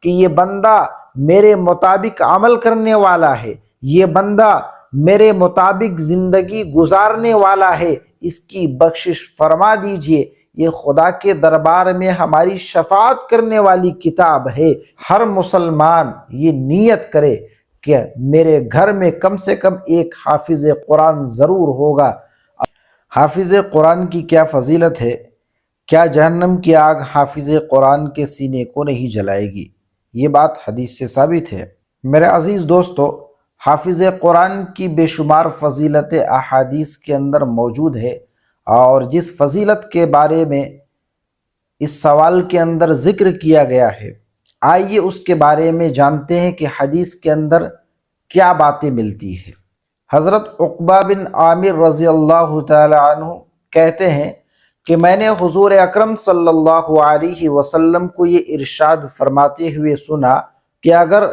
کہ یہ بندہ میرے مطابق عمل کرنے والا ہے، یہ بندہ میرے مطابق زندگی گزارنے والا ہے، اس کی بخشش فرما دیجئے۔ یہ خدا کے دربار میں ہماری شفاعت کرنے والی کتاب ہے۔ ہر مسلمان یہ نیت کرے کہ میرے گھر میں کم سے کم ایک حافظ قرآن ضرور ہوگا۔ حافظ قرآن کی کیا فضیلت ہے؟ کیا جہنم کی آگ حافظ قرآن کے سینے کو نہیں جلائے گی؟ یہ بات حدیث سے ثابت ہے۔ میرے عزیز دوستو، حافظ قرآن کی بے شمار فضیلت احادیث کے اندر موجود ہے، اور جس فضیلت کے بارے میں اس سوال کے اندر ذکر کیا گیا ہے، آئیے اس کے بارے میں جانتے ہیں کہ حدیث کے اندر کیا باتیں ملتی ہیں۔ حضرت عقبہ بن عامر رضی اللہ تعالی عنہ کہتے ہیں کہ میں نے حضور اکرم صلی اللہ علیہ وسلم کو یہ ارشاد فرماتے ہوئے سنا کہ اگر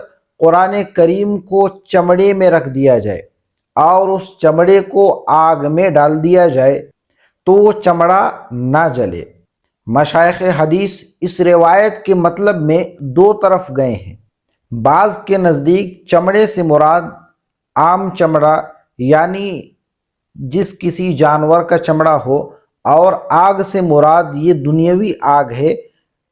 قرآن کریم کو چمڑے میں رکھ دیا جائے اور اس چمڑے کو آگ میں ڈال دیا جائے تو وہ چمڑا نہ جلے۔ مشائخ حدیث اس روایت کے مطلب میں دو طرف گئے ہیں۔ بعض کے نزدیک چمڑے سے مراد عام چمڑا، یعنی جس کسی جانور کا چمڑا ہو، اور آگ سے مراد یہ دنیاوی آگ ہے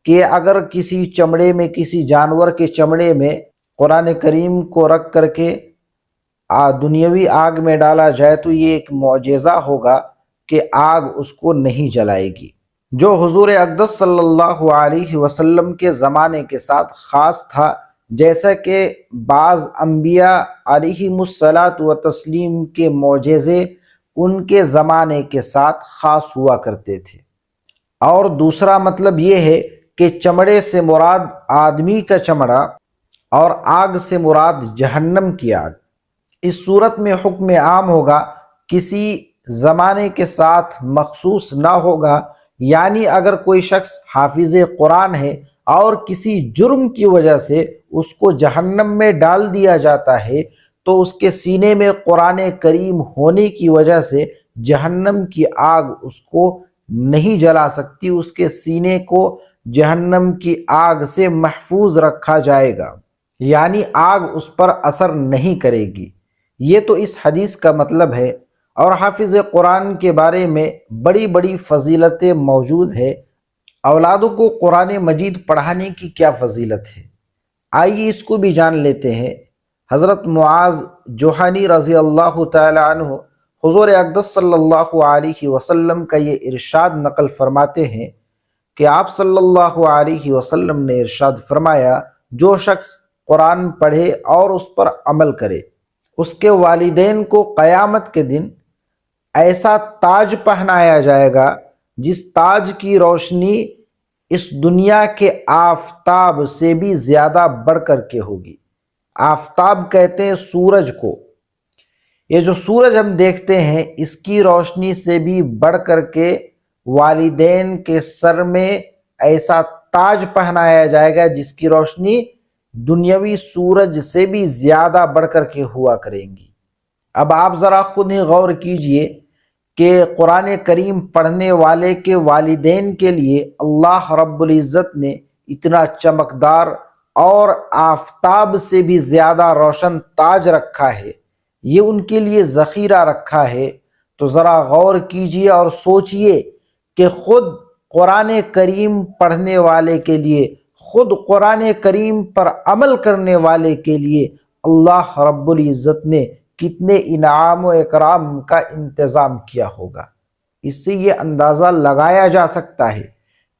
کہ اگر کسی چمڑے میں، کسی جانور کے چمڑے میں قرآن کریم کو رکھ کر کے دنیاوی آگ میں ڈالا جائے تو یہ ایک معجزہ ہوگا کہ آگ اس کو نہیں جلائے گی، جو حضور اقدس صلی اللہ علیہ وسلم کے زمانے کے ساتھ خاص تھا، جیسا کہ بعض انبیاء علیہم الصلاۃ و تسلیم کے معجزے ان کے زمانے کے ساتھ خاص ہوا کرتے تھے۔ اور دوسرا مطلب یہ ہے کہ چمڑے سے مراد آدمی کا چمڑا اور آگ سے مراد جہنم کی آگ۔ اس صورت میں حکم عام ہوگا، کسی زمانے کے ساتھ مخصوص نہ ہوگا، یعنی اگر کوئی شخص حافظ قرآن ہے اور کسی جرم کی وجہ سے اس کو جہنم میں ڈال دیا جاتا ہے تو اس کے سینے میں قرآن کریم ہونے کی وجہ سے جہنم کی آگ اس کو نہیں جلا سکتی، اس کے سینے کو جہنم کی آگ سے محفوظ رکھا جائے گا، یعنی آگ اس پر اثر نہیں کرے گی۔ یہ تو اس حدیث کا مطلب ہے۔ اور حافظ قرآن کے بارے میں بڑی بڑی فضیلتیں موجود ہے۔ اولادوں کو قرآن مجید پڑھانے کی کیا فضیلت ہے، آئیے اس کو بھی جان لیتے ہیں۔ حضرت معاذ جوہنی رضی اللہ تعالی عنہ حضور اقدس صلی اللہ علیہ وسلم کا یہ ارشاد نقل فرماتے ہیں کہ آپ صلی اللہ علیہ وسلم نے ارشاد فرمایا، جو شخص قرآن پڑھے اور اس پر عمل کرے، اس کے والدین کو قیامت کے دن ایسا تاج پہنایا جائے گا جس تاج کی روشنی اس دنیا کے آفتاب سے بھی زیادہ بڑھ کر کے ہوگی۔ آفتاب کہتے ہیں سورج کو۔ یہ جو سورج ہم دیکھتے ہیں، اس کی روشنی سے بھی بڑھ کر کے والدین کے سر میں ایسا تاج پہنایا جائے گا جس کی روشنی دنیاوی سورج سے بھی زیادہ بڑھ کر کے ہوا کریں گی۔ اب آپ ذرا خود ہی غور کیجئے کہ قرآن کریم پڑھنے والے کے والدین کے لیے اللہ رب العزت نے اتنا چمکدار اور آفتاب سے بھی زیادہ روشن تاج رکھا ہے، یہ ان کے لیے ذخیرہ رکھا ہے۔ تو ذرا غور کیجئے اور سوچئے کہ خود قرآن کریم پڑھنے والے کے لیے، خود قرآن کریم پر عمل کرنے والے کے لیے اللہ رب العزت نے کتنے انعام و اکرام کا انتظام کیا ہوگا۔ اس سے یہ اندازہ لگایا جا سکتا ہے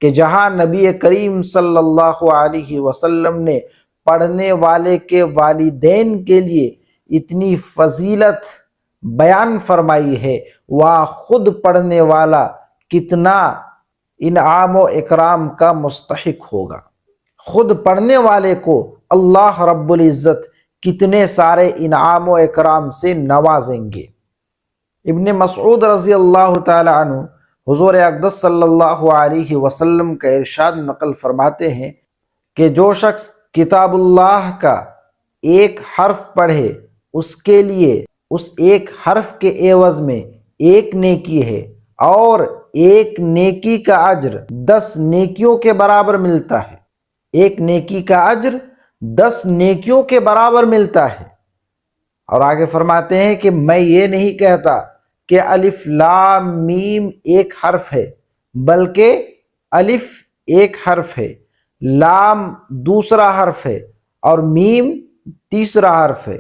کہ جہاں نبی کریم صلی اللہ علیہ وسلم نے پڑھنے والے کے والدین کے لیے اتنی فضیلت بیان فرمائی ہے، وہاں خود پڑھنے والا کتنا انعام و اکرام کا مستحق ہوگا۔ خود پڑھنے والے کو اللہ رب العزت کتنے سارے انعام و اکرام سے نوازیں گے۔ ابن مسعود رضی اللہ تعالی عنہ حضور اقدس صلی اللہ علیہ وسلم کا ارشاد نقل فرماتے ہیں کہ جو شخص کتاب اللہ کا ایک حرف پڑھے، اس کے لیے اس ایک حرف کے عوض میں ایک نیکی ہے، اور ایک نیکی کا اجر 10 نیکیوں کے برابر ملتا ہے۔ ایک نیکی کا اجر 10 نیکیوں کے برابر ملتا ہے۔ اور آگے فرماتے ہیں کہ میں یہ نہیں کہتا کہ الف لام میم ایک حرف ہے، بلکہ الف ایک حرف ہے، لام دوسرا حرف ہے اور میم تیسرا حرف ہے۔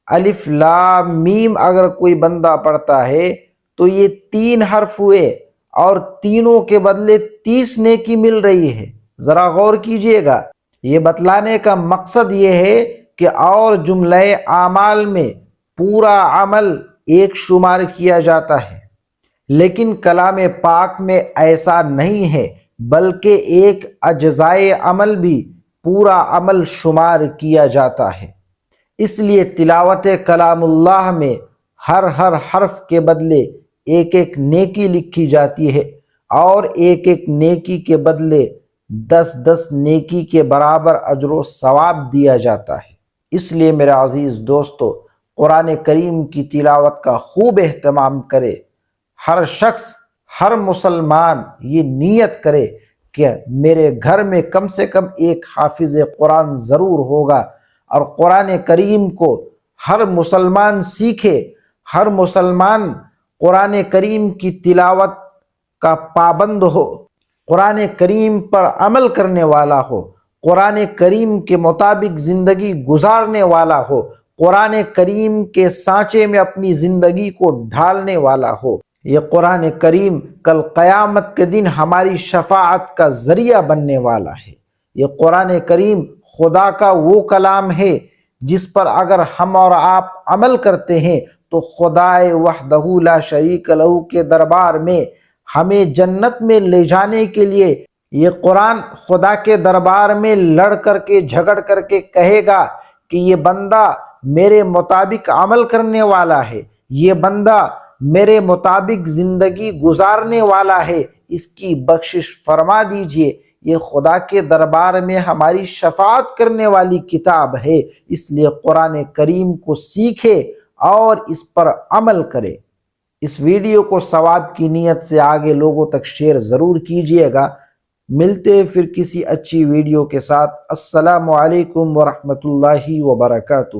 الف لام میم اگر کوئی بندہ پڑھتا ہے تو یہ 3 حرف ہوئے اور تینوں کے بدلے 30 نیکی مل رہی ہے۔ ذرا غور کیجئے گا، یہ بتلانے کا مقصد یہ ہے کہ اور جملہ اعمال میں پورا عمل ایک شمار کیا جاتا ہے، لیکن کلام پاک میں ایسا نہیں ہے، بلکہ ایک اجزائے عمل بھی پورا عمل شمار کیا جاتا ہے۔ اس لیے تلاوت کلام اللہ میں ہر حرف کے بدلے ایک ایک نیکی لکھی جاتی ہے اور ایک ایک نیکی کے بدلے 10 نیکی کے برابر اجر و ثواب دیا جاتا ہے۔ اس لیے میرے عزیز دوستو، قرآن کریم کی تلاوت کا خوب اہتمام کرے۔ ہر شخص، ہر مسلمان یہ نیت کرے کہ میرے گھر میں کم سے کم ایک حافظ قرآن ضرور ہوگا، اور قرآن کریم کو ہر مسلمان سیکھے، ہر مسلمان قرآن کریم کی تلاوت کا پابند ہو، قرآن کریم پر عمل کرنے والا ہو، قرآن کریم کے مطابق زندگی گزارنے والا ہو، قرآن کریم کے سانچے میں اپنی زندگی کو ڈھالنے والا ہو۔ یہ قرآن کریم کل قیامت کے دن ہماری شفاعت کا ذریعہ بننے والا ہے۔ یہ قرآن کریم خدا کا وہ کلام ہے جس پر اگر ہم اور آپ عمل کرتے ہیں تو خدائے وحدہ لا شریک لہ کے دربار میں ہمیں جنت میں لے جانے کے لیے یہ قرآن خدا کے دربار میں لڑ کر کے جھگڑ کر کے کہے گا کہ یہ بندہ میرے مطابق عمل کرنے والا ہے، یہ بندہ میرے مطابق زندگی گزارنے والا ہے، اس کی بخشش فرما دیجئے۔ یہ خدا کے دربار میں ہماری شفاعت کرنے والی کتاب ہے، اس لیے قرآن کریم کو سیکھے اور اس پر عمل کرے۔ اس ویڈیو کو ثواب کی نیت سے آگے لوگوں تک شیئر ضرور کیجئے گا۔ ملتے ہیں پھر کسی اچھی ویڈیو کے ساتھ۔ السلام علیکم ورحمۃ اللہ وبرکاتہ۔